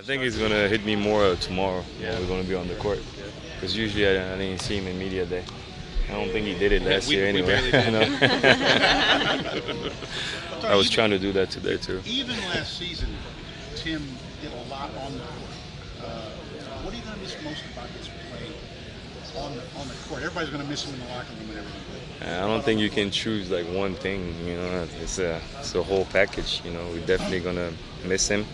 I think he's gonna hit me more tomorrow. Yeah, we're gonna be on the court. Because usually I didn't see him in media day. I don't think he did it last year anyway. I was trying to do that today too. Even last season, Tim did a lot on the court. What are you going to miss most about his play on the court? Everybody's going to miss him in the locker room and everything. I don't think you can choose like one thing. It's a whole package. We're definitely gonna miss him.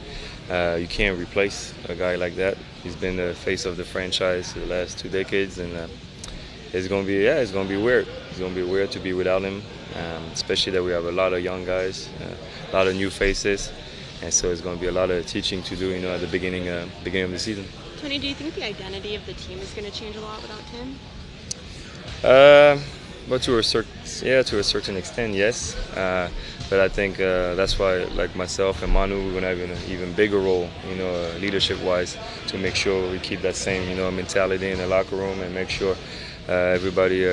You can't replace a guy like that. He's been the face of the franchise for the last 2 decades, and it's gonna be weird. It's gonna be weird to be without him, especially that we have a lot of young guys, a lot of new faces, and so it's gonna be a lot of teaching to do. At the beginning of the season. Tony, do you think the identity of the team is going to change a lot without Tim? But to a certain extent, yes. But I think that's why, like myself and Manu, we're gonna have an even bigger role, leadership-wise, to make sure we keep that same, mentality in the locker room and make sure everybody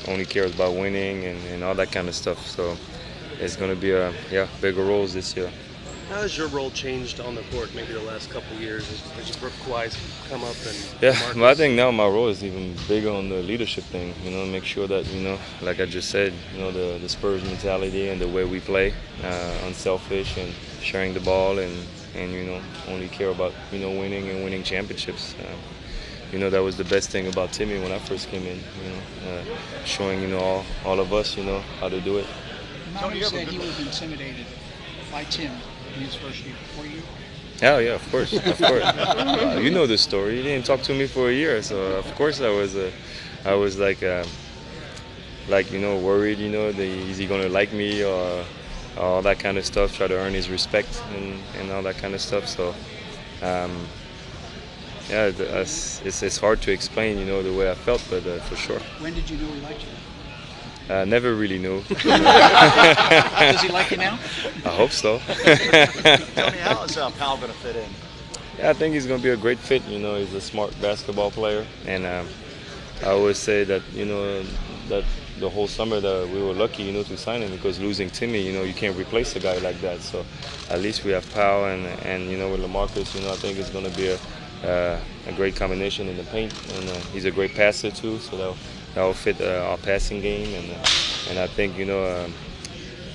only cares about winning and all that kind of stuff. So it's gonna be bigger roles this year. How has your role changed on the court maybe the last couple of years as you Kawhi's come up and Marcus? But I think now my role is even bigger on the leadership thing, make sure that, like I just said, the Spurs mentality and the way we play, unselfish and sharing the ball and only care about, winning and winning championships. That was the best thing about Timmy when I first came in, showing, all of us, how to do it. Tony said he was intimidated by Tim in his first year. Were you? Oh yeah, of course. You know the story. He didn't talk to me for a year, so of course I was like worried. Is he gonna like me or all that kind of stuff? Try to earn his respect and all that kind of stuff. So it's hard to explain, the way I felt, but for sure. When did you know he liked you? Never really knew. Does he like you now? I hope so. Tony, how is Powell going to fit in? Yeah, I think he's going to be a great fit. He's a smart basketball player, and I always say that that the whole summer that we were lucky, to sign him, because losing Timmy, you can't replace a guy like that. So at least we have Powell and with LaMarcus, I think it's going to be a great combination in the paint, and he's a great passer too. So that will fit our passing game, and I think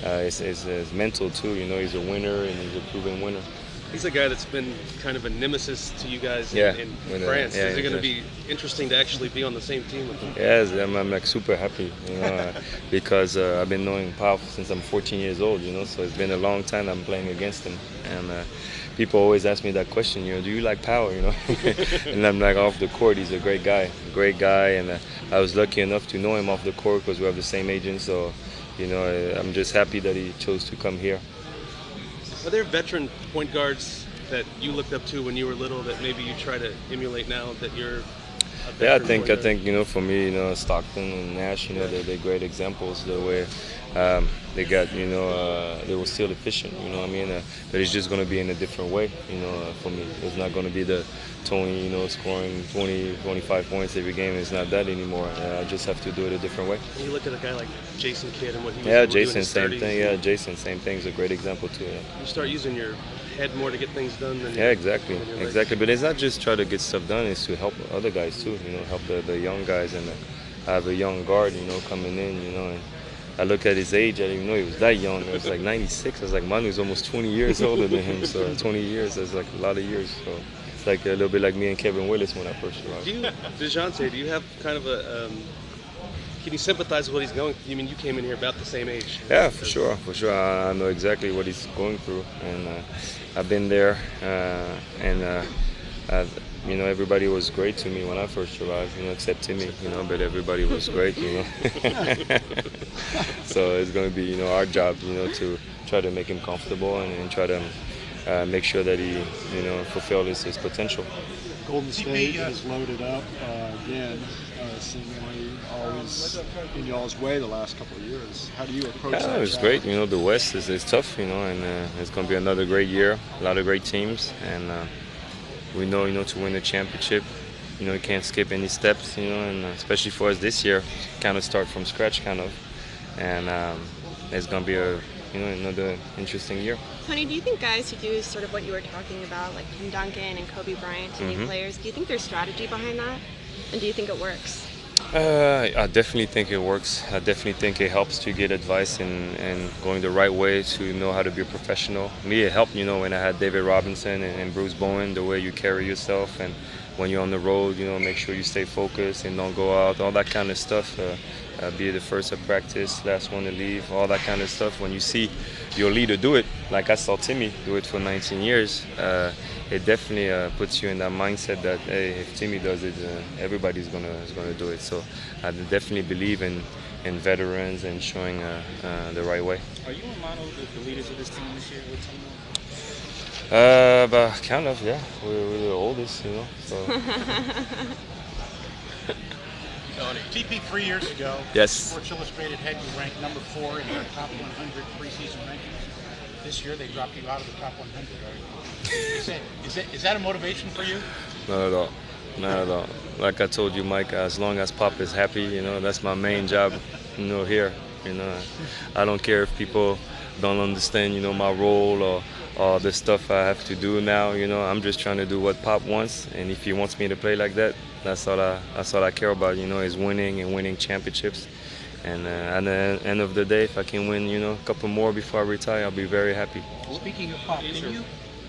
it's mental too. He's a winner and he's a proven winner. He's a guy that's been kind of a nemesis to you guys in France. Yeah, Is it going to be interesting to actually be on the same team with him? Yes, I'm like super happy, because I've been knowing Pau since I'm 14 years old, so it's been a long time I'm playing against him, and people always ask me that question, do you like Pau, and I'm like, off the court, he's a great guy, and I was lucky enough to know him off the court because we have the same agent, so I'm just happy that he chose to come here. Are there veteran point guards that you looked up to when you were little that maybe you try to emulate now that you're a veteran? I think for me, Stockton and Nash, they're great examples. The way they got, they were still efficient. But it's just going to be in a different way. For me, it's not going to be the Tony, scoring 20, 25 points every game. It's not that anymore. I just have to do it a different way. And you look at a guy like Jason Kidd and what he was doing in Jason, his same 30s. thing. Yeah, Jason, same thing. Is a great example too. Yeah. You start using your head more to get things done than exactly. But it's not just try to get stuff done. It's to help other guys too. Help the young guys, and I have a young guard, coming in, and I look at his age. I didn't even know he was that young. It was like 96. I was like, Manu's almost 20 years older than him. So 20 years, that's like a lot of years. So it's like a little bit like me and Kevin Willis when I first arrived. DeJounte, do you have kind of a can you sympathize with what he's going through? You came in here about the same age. Yeah, for sure. I know exactly what he's going through, and I've been there, everybody was great to me when I first arrived, except Timmy, but everybody was great, So it's going to be, our job, to try to make him comfortable and try to make sure that he, fulfills his potential. Golden State has loaded up again, seemingly always in y'all's way the last couple of years. How do you approach that? It's great. The West is tough, and it's going to be another great year. A lot of great teams, and we know, to win the championship, you can't skip any steps, and especially for us this year, kind of start from scratch, and it's going to be another interesting year. Tony, do you think guys who do sort of what you were talking about, like Tim Duncan and Kobe Bryant, to new players, do you think there's strategy behind that? And do you think it works? I definitely think it works. I definitely think it helps to get advice and going the right way to know how to be a professional. Me, it helped, when I had David Robinson and Bruce Bowen, the way you carry yourself, and when you're on the road, make sure you stay focused and don't go out, all that kind of stuff. Be the first at practice, last one to leave, all that kind of stuff. When you see your leader do it, like I saw Timmy do it for 19 years, it definitely puts you in that mindset that, hey, if Timmy does it, everybody's gonna do it. So I definitely believe in veterans and showing the right way. Are you in line with the leaders of this team this year with Ximo? But kind of, yeah. We're the oldest, so. TP 3 years ago, Yes. Sports Illustrated had you ranked number 4 in their top 100 preseason rankings. This year they dropped you out of the top 100. Is that a motivation for you? Not at all. Not at all. Like I told you, Mike, as long as Pop is happy, that's my main job, here. I don't care if people don't understand, my role or all the stuff I have to do now. I'm just trying to do what Pop wants, and if he wants me to play like that, that's all I care about. Is winning and winning championships. And at the end of the day, if I can win, a couple more before I retire, I'll be very happy. Speaking of Pop, can you,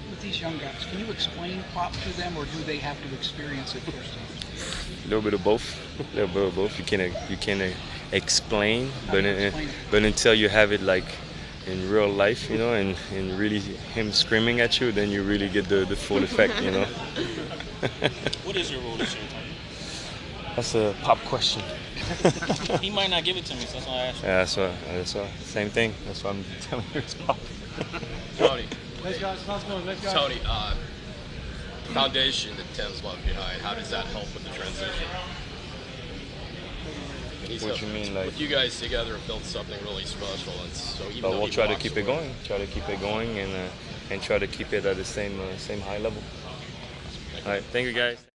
with these young guys, can you explain Pop to them, or do they have to experience it first? A little bit of both. A little bit of both. You can explain, but until you have it like in real life, and really him screaming at you, then you really get the full effect, What is your role this year, Tony? That's a Pop question. He might not give it to me, so that's why I asked you. Yeah, that's why. Same thing. That's why I'm telling you it's Pop. Tony, Thanks, guys. Thanks, guys. Tony, foundation that Tim's left behind, how does that help with the transition? What you mean, like? With you guys together have built something really special, and so even But though we'll he try to walks keep it away- going. Try to keep it going and try to keep it at the same high level. All right, thank you guys.